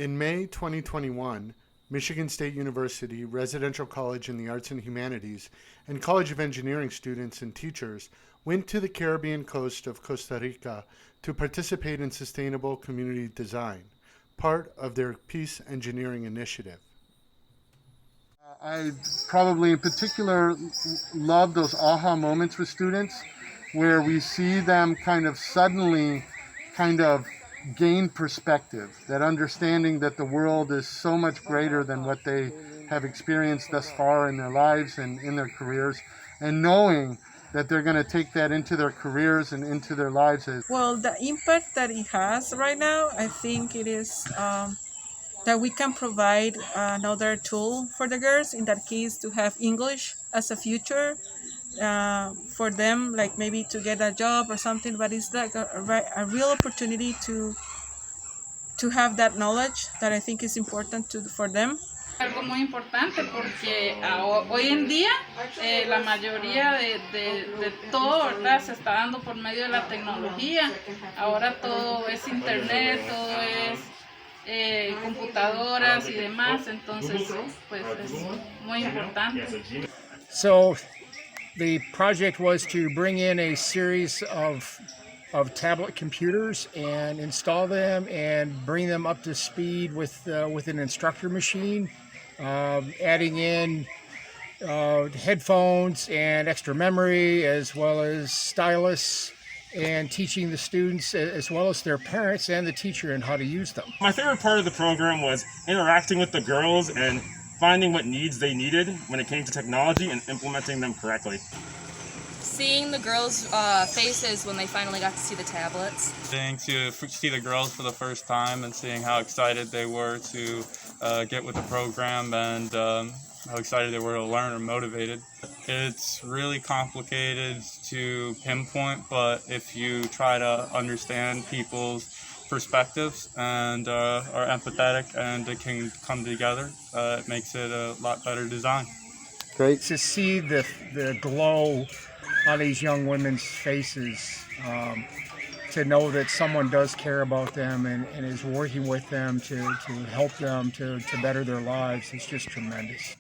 In May 2021, Michigan State University Residential College in the Arts and Humanities and College of Engineering students and teachers went to the Caribbean coast of Costa Rica to participate in sustainable community design, part of their Peace Engineering Initiative. I probably in particular love those aha moments with students where we see them kind of suddenly gain perspective, that understanding that the world is so much greater than what they have experienced thus far in their lives and in their careers, and knowing that they're going to take that into their careers and into their lives. Well, the impact that it has right now, I think it is that we can provide another tool for the girls, in that case to have English as a future for them, like maybe to get a job or something, but it's like a real opportunity to have that knowledge that I think is important for them. Algo muy importante porque hoy en día la mayoría de todo, ¿verdad?, se está dando por medio de la tecnología. Ahora todo es internet, todo es computadoras y demás, entonces pues es muy importante. So the project was to bring in a series of tablet computers and install them and bring them up to speed with an instructor machine, adding in headphones and extra memory, as well as stylus, and teaching the students as well as their parents and the teacher in how to use them. My favorite part of the program was interacting with the girls and finding what needs they needed when it came to technology and implementing them correctly. Seeing the girls' faces when they finally got to see the tablets. Getting to see the girls for the first time and seeing how excited they were to get with the program and how excited they were to learn or motivated. It's really complicated to pinpoint, but if you try to understand people's perspectives and are empathetic and it can come together, it makes it a lot better design. Great to see the glow on these young women's faces, to know that someone does care about them and is working with them to help them to better their lives. It's just tremendous.